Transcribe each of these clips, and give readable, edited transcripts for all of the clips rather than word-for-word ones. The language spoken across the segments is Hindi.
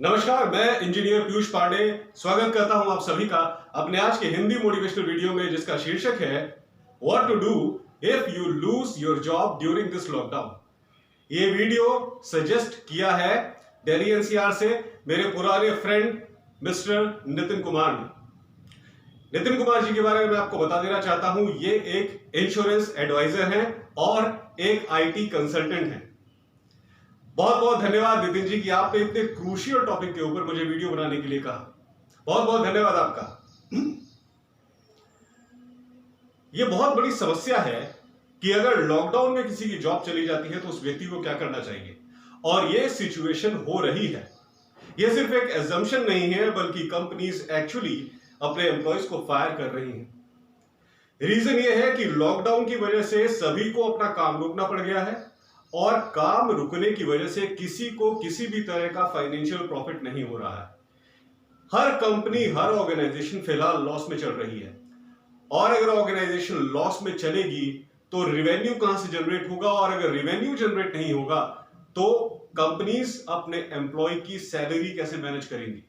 नमस्कार, मैं इंजीनियर पीयूष पांडे स्वागत करता हूं आप सभी का अपने आज के हिंदी मोटिवेशनल वीडियो में, जिसका शीर्षक है what to do if you lose your job during this lockdown. ये वीडियो सजेस्ट किया है दिल्ली एनसीआर से मेरे पुराने फ्रेंड मिस्टर नितिन कुमार ने। नितिन कुमार जी के बारे में आपको बता देना चाहता हूं, ये एक इंश्योरेंस एडवाइजर हैं और एक आईटी कंसल्टेंट हैं। बहुत बहुत धन्यवाद नितिन जी कि आपने इतने क्रूशियल टॉपिक के ऊपर मुझे वीडियो बनाने के लिए कहा। बहुत बहुत धन्यवाद आपका। यह बहुत बड़ी समस्या है कि अगर लॉकडाउन में किसी की जॉब चली जाती है तो उस व्यक्ति को क्या करना चाहिए, और यह सिचुएशन हो रही है। यह सिर्फ एक एजम्पशन नहीं है, बल्कि कंपनीज एक्चुअली अपने एम्प्लॉयज को फायर कर रही हैं। रीजन यह है कि लॉकडाउन की वजह से सभी को अपना काम रोकना पड़ गया है, और काम रुकने की वजह से किसी को किसी भी तरह का फाइनेंशियल प्रॉफिट नहीं हो रहा है। हर कंपनी, हर ऑर्गेनाइजेशन फिलहाल लॉस में चल रही है, और अगर ऑर्गेनाइजेशन लॉस में चलेगी तो रेवेन्यू कहां से जनरेट होगा, और अगर रेवेन्यू जनरेट नहीं होगा तो कंपनीज अपने एम्प्लॉय की सैलरी कैसे मैनेज करेंगी।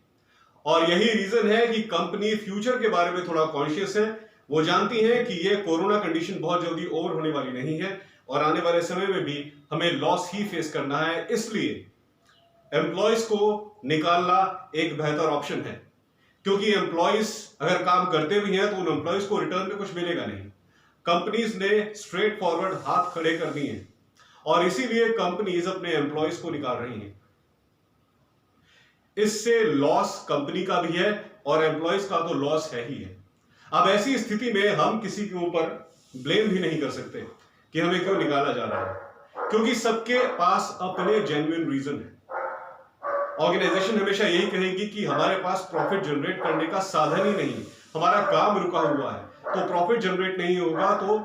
और यही रीजन है कि कंपनी फ्यूचर के बारे में थोड़ा कॉन्शियस है। वो जानती है कि ये कोरोना कंडीशन बहुत जल्दी ओवर होने वाली नहीं है, और आने वाले समय में भी हमें लॉस ही फेस करना है। इसलिए एम्प्लॉयज को निकालना एक बेहतर ऑप्शन है, क्योंकि एम्प्लॉयज अगर काम करते भी हैं तो उन एम्प्लॉयज को रिटर्न में कुछ मिलेगा नहीं। कंपनीज ने स्ट्रेट फॉरवर्ड हाथ खड़े कर दिए हैं, और इसीलिए कंपनीज अपने एम्प्लॉयज को निकाल रही हैं। इससे लॉस कंपनी का भी है और एम्प्लॉयज का तो लॉस है ही है। अब ऐसी स्थिति में हम किसी के ऊपर ब्लेम भी नहीं कर सकते कि हमें क्यों निकाला जा रहा है, क्योंकि सबके पास अपने जेन्युइन रीजन है। ऑर्गेनाइजेशन हमेशा यही कहेगी कि हमारे पास प्रॉफिट जनरेट करने का साधन ही नहीं, हमारा काम रुका हुआ है, तो प्रॉफिट जनरेट नहीं होगा तो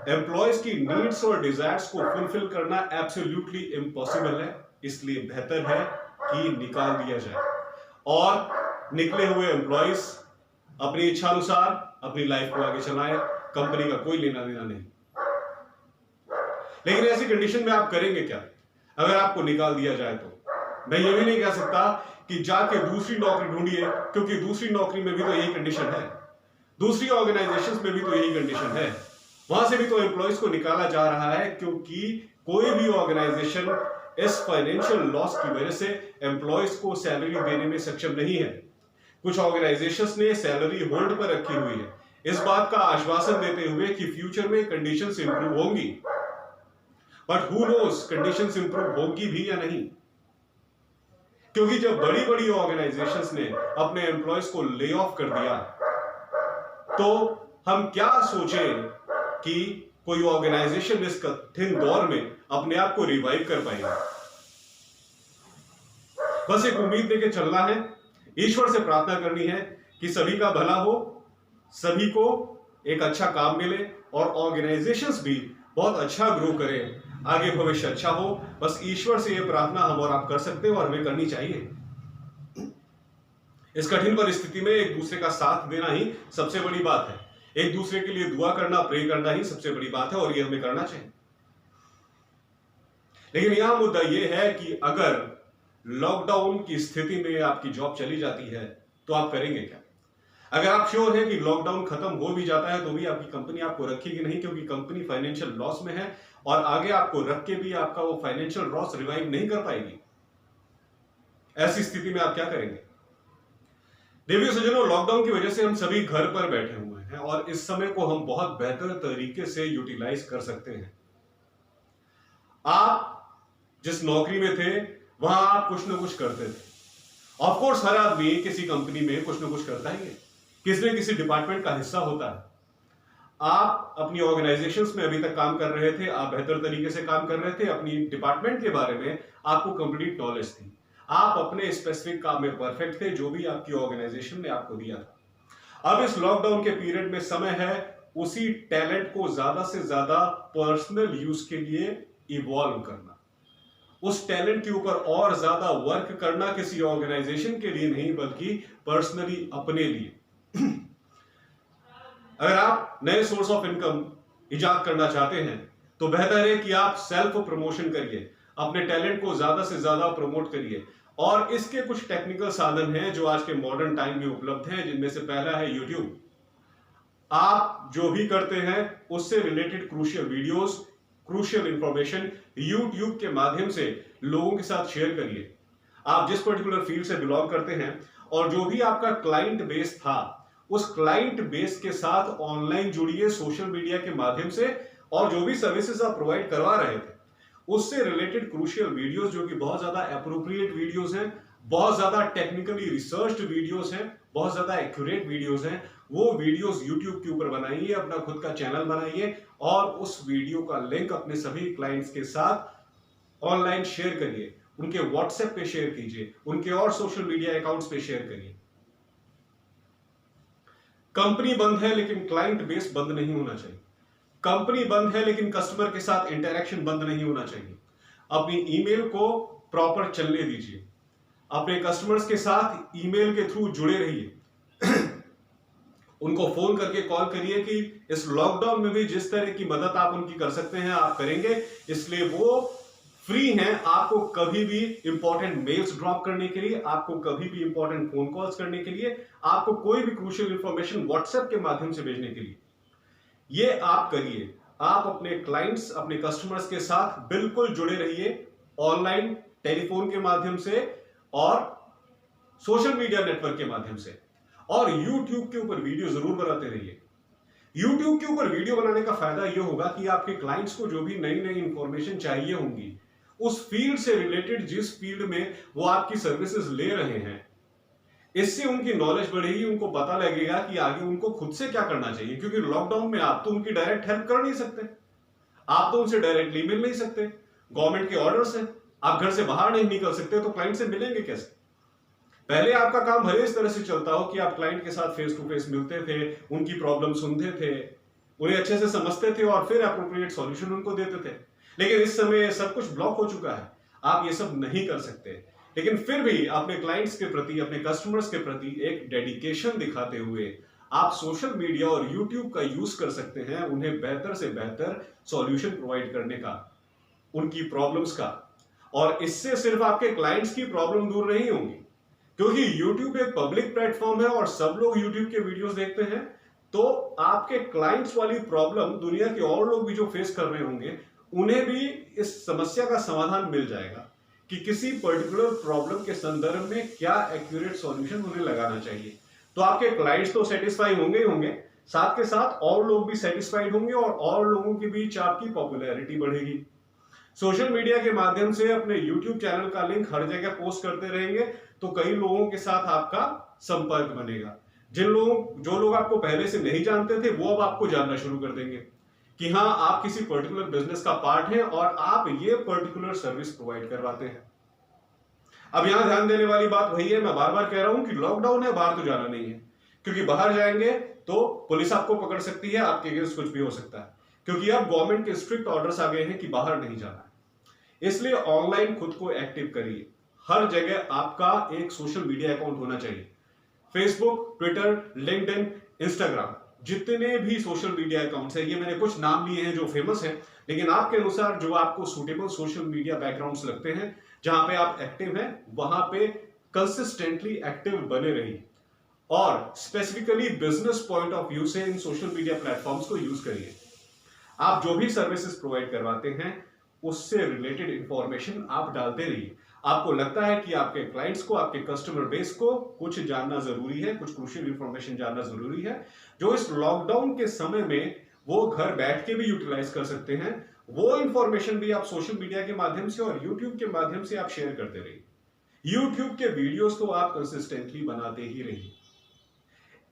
एम्प्लॉयज की नीड्स और डिजायर्स को फुलफिल करना एब्सोल्युटली इम्पॉसिबल है। इसलिए बेहतर है कि निकाल दिया जाए, और निकले हुए एम्प्लॉयज अपनी इच्छा अनुसार अपनी लाइफ को आगे चलाएं, कंपनी का कोई लेना देना नहीं। लेकिन ऐसी कंडीशन में आप करेंगे क्या अगर आपको निकाल दिया जाए? तो मैं ये भी नहीं कह सकता कि जाके दूसरी नौकरी ढूंढिए, क्योंकि दूसरी नौकरी में भी तो यही कंडीशन है, दूसरी ऑर्गेनाइजेशंस में भी तो यही कंडीशन है, वहां से भी तो एम्प्लॉयज को निकाला जा रहा है, क्योंकि कोई भी ऑर्गेनाइजेशन इस फाइनेंशियल लॉस की वजह से एम्प्लॉयज को सैलरी देने में सक्षम नहीं है। कुछ ऑर्गेनाइजेशंस ने सैलरी होल्ड पर रखी हुई है, इस बात का आश्वासन देते हुए कि फ्यूचर में कंडीशंस इंप्रूव होंगी, but who knows conditions improve होगी भी या नहीं। क्योंकि जब बड़ी बड़ी ऑर्गेनाइजेशंस ने अपने एम्प्लॉयज को ले ऑफ कर दिया, तो हम क्या सोचें कि कोई ऑर्गेनाइजेशन इस कठिन दौर में अपने आप को रिवाइव कर पाएगा। बस एक उम्मीद लेके चलना है, ईश्वर से प्रार्थना करनी है कि सभी का भला हो, सभी को एक अच्छा काम मिले, और ऑर्गेनाइजेशंस भी बहुत अच्छा ग्रो करें, आगे भविष्य अच्छा हो। बस ईश्वर से यह प्रार्थना हम और आप कर सकते हैं, और हमें करनी चाहिए। इस कठिन परिस्थिति में एक दूसरे का साथ देना ही सबसे बड़ी बात है, एक दूसरे के लिए दुआ करना, प्रे करना ही सबसे बड़ी बात है, और ये हमें करना चाहिए। लेकिन यहां मुद्दा यह है कि अगर लॉकडाउन की स्थिति में आपकी जॉब चली जाती है तो आप करेंगे क्या? अगर आप श्योर है कि लॉकडाउन खत्म हो भी जाता है तो भी आपकी कंपनी आपको रखेगी नहीं, क्योंकि कंपनी फाइनेंशियल लॉस में है, और आगे आपको रख के भी आपका वो फाइनेंशियल लॉस रिवाइव नहीं कर पाएगी। ऐसी स्थिति में आप क्या करेंगे? देवियों सज्जनों, लॉकडाउन की वजह से हम सभी घर पर बैठे हुए हैं, और इस समय को हम बहुत बेहतर तरीके से यूटिलाइज कर सकते हैं। आप जिस नौकरी में थे वहां आप कुछ ना कुछ करते थे। ऑफ कोर्स हर आदमी किसी कंपनी में कुछ ना कुछ करता ही है, किसी न किसी डिपार्टमेंट का हिस्सा होता है। आप अपनी ऑर्गेनाइजेशंस में अभी तक काम कर रहे थे, आप बेहतर तरीके से काम कर रहे थे, अपनी डिपार्टमेंट के बारे में आपको कंप्लीट नॉलेज थी, आप अपने स्पेसिफिक काम में परफेक्ट थे, जो भी आपकी ऑर्गेनाइजेशन ने आपको दिया था। अब इस लॉकडाउन के पीरियड में समय है उसी टैलेंट को ज्यादा से ज्यादा पर्सनल यूज के लिए इवॉल्व करना, उस टैलेंट के ऊपर और ज्यादा वर्क करना, किसी ऑर्गेनाइजेशन के लिए नहीं बल्कि पर्सनली अपने लिए। अगर आप नए सोर्स ऑफ इनकम इजाद करना चाहते हैं तो बेहतर है कि आप सेल्फ प्रमोशन करिए, अपने टैलेंट को ज्यादा से ज्यादा प्रमोट करिए, और इसके कुछ टेक्निकल साधन हैं जो आज के मॉडर्न टाइम में उपलब्ध हैं, जिनमें से पहला है यूट्यूब। आप जो भी करते हैं उससे related crucial videos, crucial information YouTube के माध्यम से लोगों के साथ शेयर करिए। आप जिस पर्टिकुलर फील्ड से बिलोंग करते हैं और जो भी आपका क्लाइंट बेस था, उस क्लाइंट बेस के साथ ऑनलाइन जुड़िए सोशल मीडिया के माध्यम से, और जो भी सर्विसेज आप प्रोवाइड करवा रहे थे उससे रिलेटेड क्रूशियल वीडियोस, जो कि बहुत ज्यादा एप्रोप्रिएट वीडियोस हैं, बहुत ज्यादा टेक्निकली रिसर्च्ड वीडियोस हैं, बहुत ज्यादा एक्यूरेट वीडियोस हैं, वो वीडियोस यूट्यूब के ऊपर बनाइए, अपना खुद का चैनल बनाइए और उस वीडियो का लिंक अपने सभी क्लाइंट्स के साथ ऑनलाइन शेयर करिए, उनके व्हाट्सएप पे शेयर कीजिए, उनके और सोशल मीडिया अकाउंट्स पे शेयर करिए। कंपनी बंद है लेकिन क्लाइंट बेस बंद नहीं होना चाहिए। कंपनी बंद है लेकिन कस्टमर के साथ इंटरेक्शन बंद नहीं होना चाहिए। अपनी ईमेल को प्रॉपर चलने दीजिए, अपने कस्टमर्स के साथ ईमेल के थ्रू जुड़े रहिए। उनको फोन करके कॉल करिए कि इस लॉकडाउन में भी जिस तरह की मदद आप उनकी कर सकते हैं आप करेंगे, इसलिए वो फ्री हैं आपको कभी भी इंपॉर्टेंट मेल्स ड्रॉप करने के लिए, आपको कभी भी इंपॉर्टेंट फोन कॉल्स करने के लिए, आपको कोई भी क्रूशियल इंफॉर्मेशन व्हाट्सएप के माध्यम से भेजने के लिए। ये आप करिए। आप अपने क्लाइंट्स, अपने कस्टमर्स के साथ बिल्कुल जुड़े रहिए, ऑनलाइन, टेलीफोन के माध्यम से और सोशल मीडिया नेटवर्क के माध्यम से, और यूट्यूब के ऊपर वीडियो जरूर बनाते रहिए। यूट्यूब के ऊपर वीडियो बनाने का फायदा यह होगा कि आपके क्लाइंट्स को जो भी नई नई इंफॉर्मेशन चाहिए होंगी, उस फील्ड से रिलेटेड, जिस फील्ड में वो आपकी सर्विसेज ले रहे हैं, इससे उनकी नॉलेज बढ़ेगी, उनको पता लगेगा कि आगे उनको खुद से क्या करना चाहिए। क्योंकि लॉकडाउन में आप तो उनकी डायरेक्ट हेल्प कर नहीं सकते, आप तो उनसे डायरेक्टली मिल नहीं सकते, गवर्नमेंट के ऑर्डर्स हैं, आप घर से बाहर नहीं निकल सकते, तो क्लाइंट से मिलेंगे कैसे? पहले आपका काम भले इस तरह से चलता हो कि आप क्लाइंट के साथ फेस टू फेस मिलते थे, उनकी प्रॉब्लम सुनते थे, उन्हें अच्छे से समझते थे और फिर एप्रोप्रिएट सॉल्यूशन उनको देते थे। लेकिन इस समय सब कुछ ब्लॉक हो चुका है, आप ये सब नहीं कर सकते। लेकिन फिर भी अपने क्लाइंट्स के प्रति, अपने कस्टमर्स के प्रति एक डेडिकेशन दिखाते हुए आप सोशल मीडिया और यूट्यूब का यूज कर सकते हैं, उन्हें बेहतर से बेहतर सॉल्यूशन प्रोवाइड करने का, उनकी प्रॉब्लम्स का। और इससे सिर्फ आपके क्लाइंट्स की प्रॉब्लम दूर नहीं होंगी, क्योंकि YouTube एक पब्लिक प्लेटफॉर्म है और सब लोग YouTube के वीडियोस देखते हैं, तो आपके क्लाइंट्स वाली प्रॉब्लम दुनिया के और लोग भी जो फेस कर रहे होंगे, उन्हें भी इस समस्या का समाधान मिल जाएगा कि किसी पर्टिकुलर प्रॉब्लम के संदर्भ में क्या एक्यूरेट सॉल्यूशन उन्हें लगाना चाहिए। तो आपके क्लाइंट्स तो सेटिस्फाई होंगे ही होंगे, साथ के साथ और लोग भी सेटिस्फाइड होंगे और लोगों के बीच आपकी पॉपुलैरिटी बढ़ेगी। सोशल मीडिया के माध्यम से अपने YouTube चैनल का लिंक हर जगह पोस्ट करते रहेंगे तो कई लोगों के साथ आपका संपर्क बनेगा। जो लोग आपको पहले से नहीं जानते थे, वो अब आपको जानना शुरू कर देंगे कि हाँ, आप किसी पर्टिकुलर बिजनेस का पार्ट हैं और आप ये पर्टिकुलर सर्विस प्रोवाइड करवाते हैं। अब यहां ध्यान देने वाली बात वही है, मैं बार बार कह रहा हूं कि लॉकडाउन है, बाहर तो जाना नहीं है, क्योंकि बाहर जाएंगे तो पुलिस आपको पकड़ सकती है, आपके अगेंस्ट कुछ भी हो सकता है, क्योंकि अब गवर्नमेंट के स्ट्रिक्ट ऑर्डर्स आ गए हैं कि बाहर नहीं जाना है। इसलिए ऑनलाइन खुद को एक्टिव करिए। हर जगह आपका एक सोशल मीडिया अकाउंट होना चाहिए। फेसबुक, ट्विटर, लिंक्डइन, इंस्टाग्राम, जितने भी सोशल मीडिया अकाउंट्स हैं, ये मैंने कुछ नाम लिए हैं जो फेमस हैं, लेकिन आपके अनुसार जो आपको सूटेबल सोशल मीडिया बैकग्राउंड्स लगते हैं, जहां पे आप एक्टिव हैं, वहां पे कंसिस्टेंटली एक्टिव बने रहिए और specifically business point of view से इन सोशल मीडिया प्लेटफॉर्म्स को यूज करिए। आप जो भी सर्विसेज प्रोवाइड करवाते हैं उससे रिलेटेड इंफॉर्मेशन आप डालते रहिए। आपको लगता है कि आपके क्लाइंट्स को, आपके कस्टमर बेस को कुछ जानना जरूरी है, कुछ क्रूशियल इंफॉर्मेशन जानना जरूरी है, जो इस लॉकडाउन के समय में वो घर बैठ के भी यूटिलाइज कर सकते हैं, वो इंफॉर्मेशन भी आप सोशल मीडिया के माध्यम से और यूट्यूब के माध्यम से आप शेयर करते रहिए। यूट्यूब के वीडियोस तो आप कंसिस्टेंटली बनाते ही रहिए।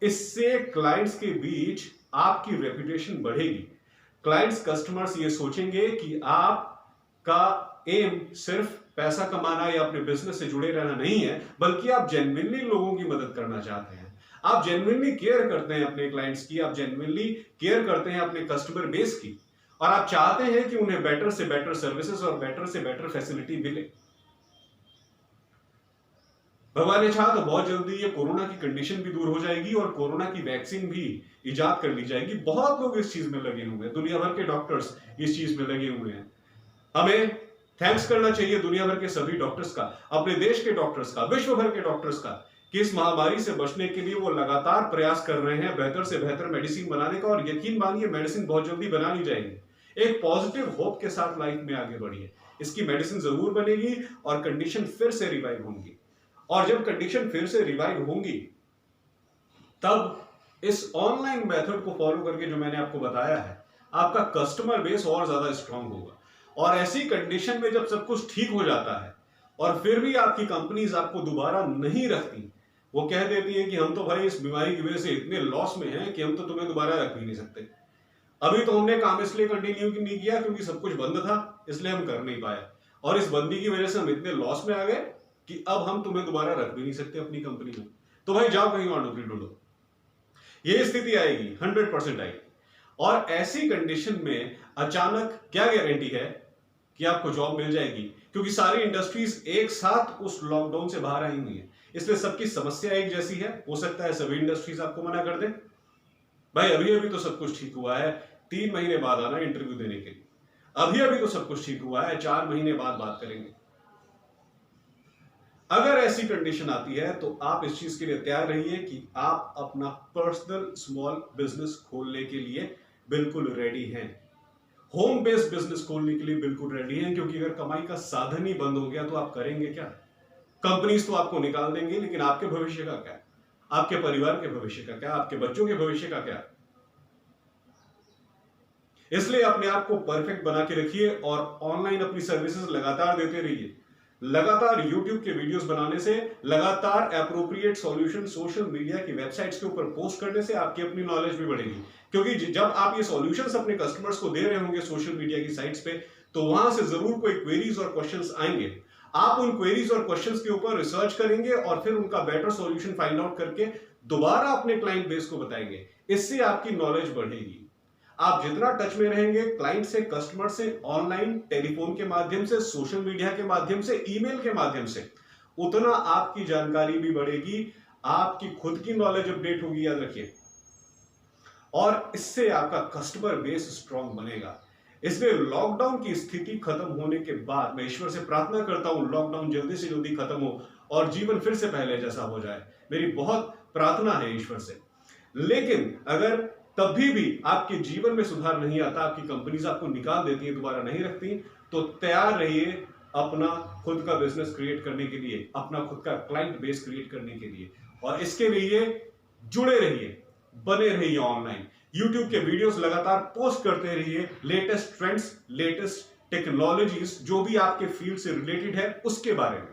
इससे क्लाइंट्स के बीच आपकी रेपुटेशन बढ़ेगी। क्लाइंट्स, कस्टमर्स ये सोचेंगे कि आपका एम सिर्फ पैसा कमाना या अपने बिजनेस से जुड़े रहना नहीं है, बल्कि आप जेन्युइनली लोगों की मदद करना चाहते हैं, आप जेन्युइनली केयर करते हैं अपने क्लाइंट्स की, आप जेन्युइनली केयर करते हैं अपने कस्टमर बेस की, और आप चाहते हैं कि उन्हें बेटर से बेटर सर्विसेज और बेटर से बेटर फैसिलिटी मिले। भगवान ने चाहा तो बहुत जल्दी ये कोरोना की कंडीशन भी दूर हो जाएगी और कोरोना की वैक्सीन भी इजाद कर ली जाएगी। बहुत लोग इस चीज में लगे हुए हैं, दुनिया भर के डॉक्टर्स इस चीज में लगे हुए हैं। हमें थैंक्स करना चाहिए दुनिया भर के सभी डॉक्टर्स का, अपने देश के डॉक्टर्स का, विश्व भर के डॉक्टर्स का, कि इस महामारी से बचने के लिए वो लगातार प्रयास कर रहे हैं बेहतर से बेहतर मेडिसिन बनाने का। और यकीन मानिए मेडिसिन बहुत जल्दी बना ली जाएगी। एक पॉजिटिव होप के साथ लाइफ में आगे बढ़िए। इसकी मेडिसिन जरूर बनेगी और कंडीशन फिर से रिवाइव होंगी। और जब कंडीशन फिर से रिवाइव होंगी तब इस ऑनलाइन मेथड को फॉलो करके जो मैंने आपको बताया है, आपका कस्टमर बेस और ज्यादा स्ट्रांग होगा। और ऐसी कंडीशन में जब सब कुछ ठीक हो जाता है और फिर भी आपकी कंपनीज आपको दोबारा नहीं रखती, वो कह देती है कि हम तो भाई इस बीमारी की वजह से इतने लॉस में हैं कि हम तो तुम्हें दोबारा रख भी नहीं सकते। अभी तो हमने काम इसलिए कंटिन्यू नहीं किया क्योंकि सब कुछ बंद था, इसलिए हम कर नहीं पाए, और इस बंदी की वजह से हम इतने लॉस में आ गए कि अब हम तुम्हें दोबारा रख भी नहीं सकते अपनी कंपनी में, तो भाई जाओ कहीं और नौकरी ढूंढो। ये स्थिति आएगी, 100% आएगी। और ऐसी कंडीशन में अचानक क्या गारंटी है कि आपको जॉब मिल जाएगी, क्योंकि सारी इंडस्ट्रीज एक साथ उस लॉकडाउन से बाहर आई हुई है, इसलिए सबकी समस्या एक जैसी है। हो सकता है सभी इंडस्ट्रीज आपको मना कर दे, भाई अभी अभी तो सब कुछ ठीक हुआ है, 3 महीने बाद आना इंटरव्यू देने के लिए, अभी अभी तो सब कुछ ठीक हुआ है, 4 महीने बाद बात करेंगे। अगर ऐसी कंडीशन आती है तो आप इस चीज के लिए तैयार रहिए कि आप अपना पर्सनल स्मॉल बिजनेस खोलने के लिए बिल्कुल रेडी हैं। होम बेस्ड बिजनेस खोलने के लिए बिल्कुल रेडी हैं, क्योंकि अगर कमाई का साधन ही बंद हो गया तो आप करेंगे क्या? कंपनीज तो आपको निकाल देंगे, लेकिन आपके भविष्य का क्या? आपके परिवार के भविष्य का क्या? आपके बच्चों के भविष्य का क्या? इसलिए अपने आप को परफेक्ट बना के रखिए और ऑनलाइन अपनी सर्विसेज लगातार देते रहिए। लगातार YouTube के वीडियोस बनाने से, लगातार एप्रोप्रिएट सॉल्यूशन सोशल मीडिया की वेबसाइट्स के ऊपर पोस्ट करने से आपकी अपनी नॉलेज भी बढ़ेगी। क्योंकि जब आप ये सॉल्यूशंस अपने कस्टमर्स को दे रहे होंगे सोशल मीडिया की साइट्स पे, तो वहां से जरूर कोई क्वेरीज और क्वेश्चंस आएंगे। आप उन क्वेरीज और क्वेश्चंस के ऊपर रिसर्च करेंगे और फिर उनका बेटर सॉल्यूशन फाइंड आउट करके दोबारा अपने क्लाइंट बेस को बताएंगे। इससे आपकी नॉलेज बढ़ेगी। आप जितना टच में रहेंगे क्लाइंट से, कस्टमर से, ऑनलाइन, टेलीफोन के माध्यम से, सोशल मीडिया के माध्यम से, ईमेल के माध्यम से, उतना आपकी जानकारी भी बढ़ेगी, आपकी खुद की नॉलेज अपडेट होगी, याद रखिए। और इससे आपका कस्टमर बेस स्ट्रांग बनेगा। इसलिए लॉकडाउन की स्थिति खत्म होने के बाद मैं ईश्वर से प्रार्थना करता हूं लॉकडाउन जल्दी से जल्दी खत्म हो और जीवन फिर से पहले जैसा हो जाए। मेरी बहुत प्रार्थना है ईश्वर से। लेकिन अगर तभी भी आपके जीवन में सुधार नहीं आता, आपकी कंपनीज आपको निकाल देती है, दोबारा नहीं रखती, तो तैयार रहिए अपना खुद का बिजनेस क्रिएट करने के लिए, अपना खुद का क्लाइंट बेस क्रिएट करने के लिए। और इसके लिए जुड़े रहिए, बने रहिए ऑनलाइन, YouTube के वीडियोस लगातार पोस्ट करते रहिए, लेटेस्ट ट्रेंड्स, लेटेस्ट टेक्नोलॉजीज जो भी आपके फील्ड से रिलेटेड है उसके बारे में।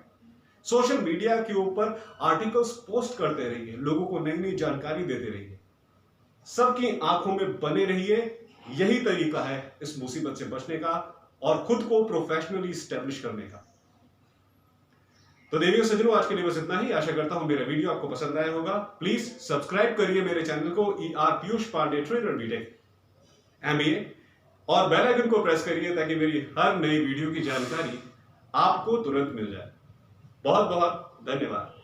सोशल मीडिया के ऊपर आर्टिकल्स पोस्ट करते रहिए, लोगों को नई नई जानकारी देते रहिए, सबकी आंखों में बने रहिए। यही तरीका है इस मुसीबत से बचने का और खुद को प्रोफेशनली स्टैब्लिश करने का। तो देवियों सज्जनों, आज के लिए बस इतना ही। आशा करता हूं मेरा वीडियो आपको पसंद आया होगा। प्लीज सब्सक्राइब करिए मेरे चैनल को ER Piyush Pandey trainer BTech MBA और बेल आइकन को प्रेस करिए ताकि मेरी हर नई वीडियो की जानकारी आपको तुरंत मिल जाए। बहुत बहुत धन्यवाद।